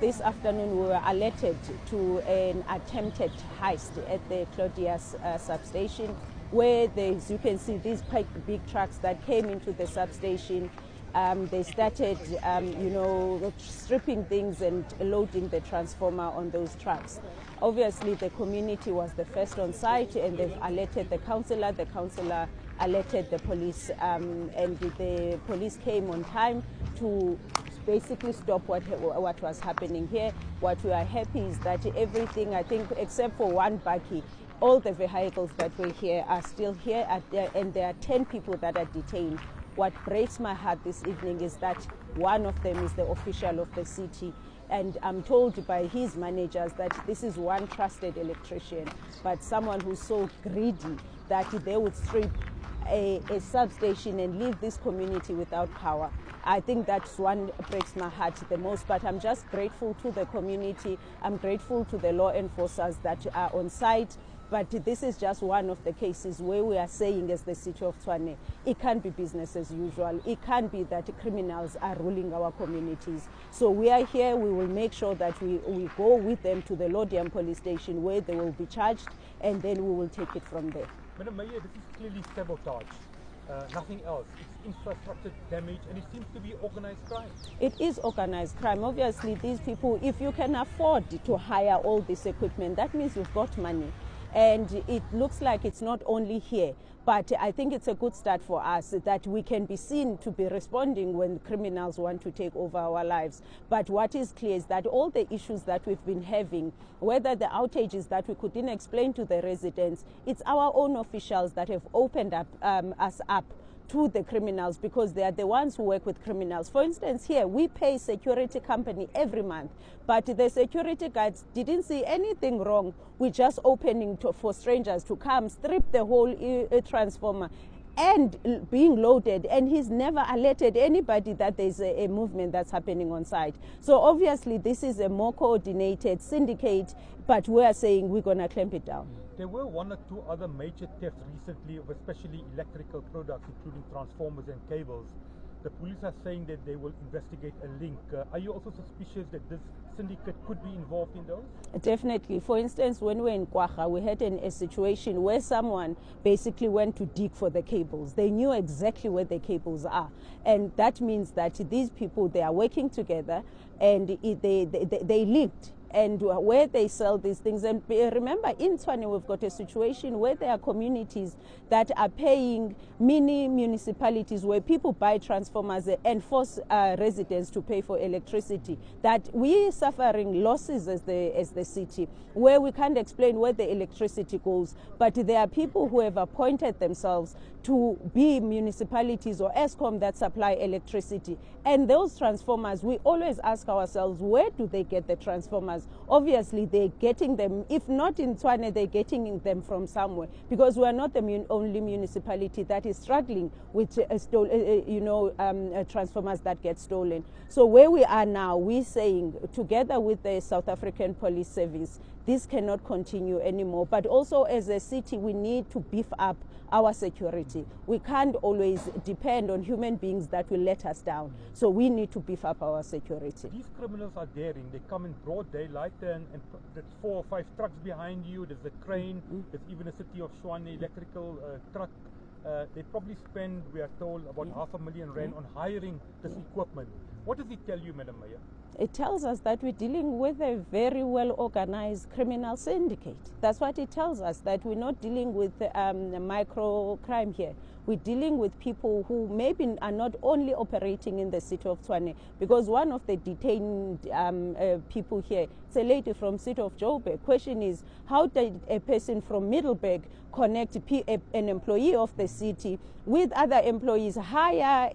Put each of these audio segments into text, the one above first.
This afternoon we were alerted to an attempted heist at the Claudius substation, where as you can see, these quite big trucks that came into the substation, they started stripping things and loading the transformer on those trucks. Obviously the community was the first on site, and they've alerted the councillor alerted the police, and the police came on time to basically stop what was happening here. What we are happy is that everything, I think, except for one bakkie, all the vehicles that were here are still here, and there are 10 people that are detained. What breaks my heart this evening is that one of them is the official of the city, and I'm told by his managers that this is one trusted electrician, but someone who's so greedy that they would strip a substation and leave this community without power. I think that's one breaks my heart the most, but I'm just grateful to the community. I'm grateful to the law enforcers that are on site. But this is just one of the cases where we are saying, as the city of Tshwane, it can't be business as usual. It can't be that criminals are ruling our communities. So we are here. We will make sure that we go with them to the Lodiam police station, where they will be charged, and then we will take it from there. Madam Mayor, this is clearly sabotage. Nothing else. It's infrastructure damage, and it seems to be organized crime. It is organized crime. Obviously, these people, if you can afford to hire all this equipment, that means you've got money. And it looks like it's not only here, but I think it's a good start for us that we can be seen to be responding when criminals want to take over our lives. But what is clear is that all the issues that we've been having, whether the outages that we couldn't explain to the residents, it's our own officials that have opened up us up to the criminals, because they are the ones who work with criminals. For instance, here we pay security company every month, but the security guards didn't see anything wrong with just opening for strangers to come, strip the whole transformer and being loaded, and he's never alerted anybody that there's a movement that's happening on site. So obviously this is a more coordinated syndicate, but we are saying we're going to clamp it down. There were one or two other major thefts recently of especially electrical products, including transformers and cables. The police are saying that they will investigate a link. Are you also suspicious that this syndicate could be involved in those? Definitely. For instance, when we were in Kwacha, we had a situation where someone basically went to dig for the cables. They knew exactly where the cables are. And that means that these people, they are working together, and they linked. And where they sell these things. And remember, in Tshwane, we've got a situation where there are communities that are paying mini municipalities where people buy transformers and force residents to pay for electricity. That we are suffering losses as the city, where we can't explain where the electricity goes. But there are people who have appointed themselves to be municipalities or ESCOM that supply electricity. And those transformers, we always ask ourselves, where do they get the transformers? Obviously, they're getting them, if not in Tshwane, they're getting them from somewhere, because we are not the only municipality that is struggling with transformers that get stolen. So where we are now, we're saying, together with the South African Police Service, this cannot continue anymore. But also as a city, we need to beef up our security. We can't always depend on human beings that will let us down. So we need to beef up our security. These criminals are daring. They come in broad daylight, and there's 4 or 5 trucks behind you. There's a crane. There's even a City of Tshwane electrical truck. They probably spend, we are told, about R500,000 rand on hiring this equipment. What does it tell you, Madam Mayor? It tells us that we're dealing with a very well organized criminal syndicate. That's what it tells us, that we're not dealing with micro crime here. We're dealing with people who maybe are not only operating in the city of Tshwane, because one of the detained people here, it's a lady from city of Joburg. Question is, how did a person from Middleburg connect an employee of the city with other employees, hire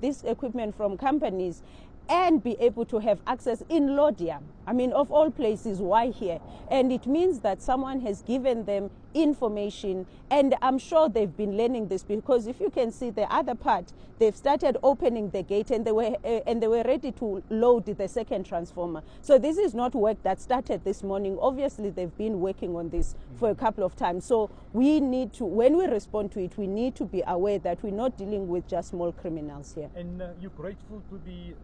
this equipment from companies, and be able to have access in Lodiam? I mean, of all places, why here? And it means that someone has given them information, and I'm sure they've been learning this, because if you can see the other part, they've started opening the gate and they were ready to load the second transformer. So this is not work that started this morning. Obviously they've been working on this for a couple of times. So we need to, when we respond to it, we need to be aware that we're not dealing with just small criminals here. And you're grateful to the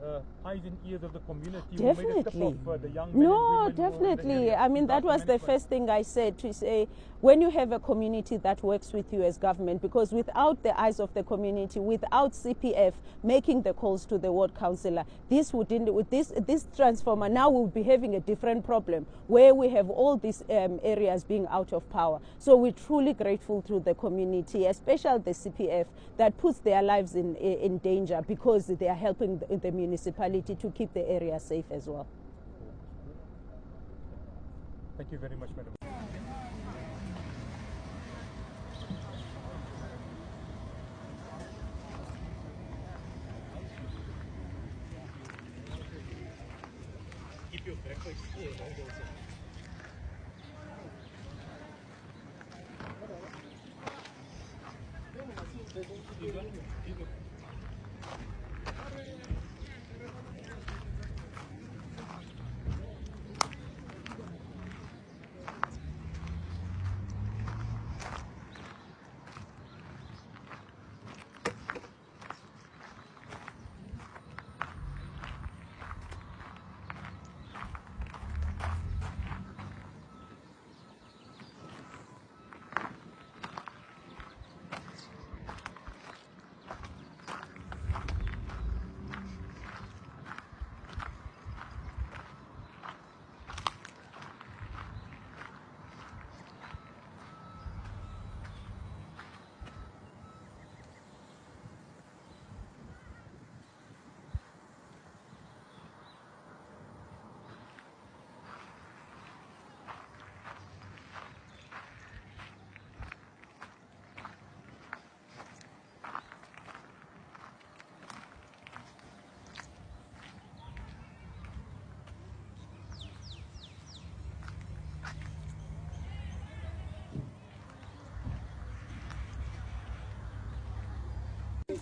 eyes and ears of the community. Definitely. Who made a tip of, the young men No, and women definitely. I mean, that was the first thing I said, to say, when you have a community that works with you as government, because without the eyes of the community, without CPF making the calls to the ward councillor, this wouldn't, with this transformer, now we'll be having a different problem where we have all these areas being out of power. So we're truly grateful to the community, especially the CPF, that puts their lives in danger, because they are helping the municipality to keep the area safe as well. Thank you very much, madam. Keep your backpack full,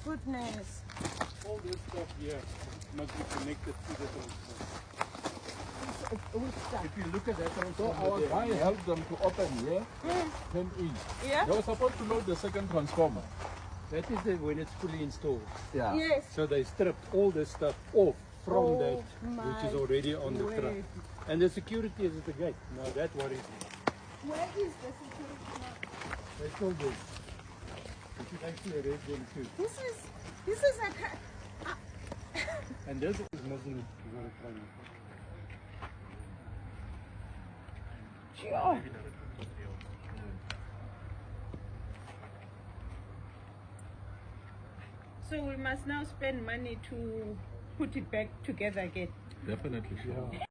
Goodness. All this stuff here must be connected to the transformer. If you look at that transformer, So our guy helped them to open here, came in. Yeah? They were supposed to load the second transformer. That is when it's fully installed. Yeah. Yes. So they stripped all this stuff off from Oh that, which is my already on the word. truck. And the security is at the gate. Now that worries me. Where is the security now? They still do. You should actually arrest them too. This is a... And this is Muslim. Sure. So we must now spend money to put it back together again. Definitely. Yeah.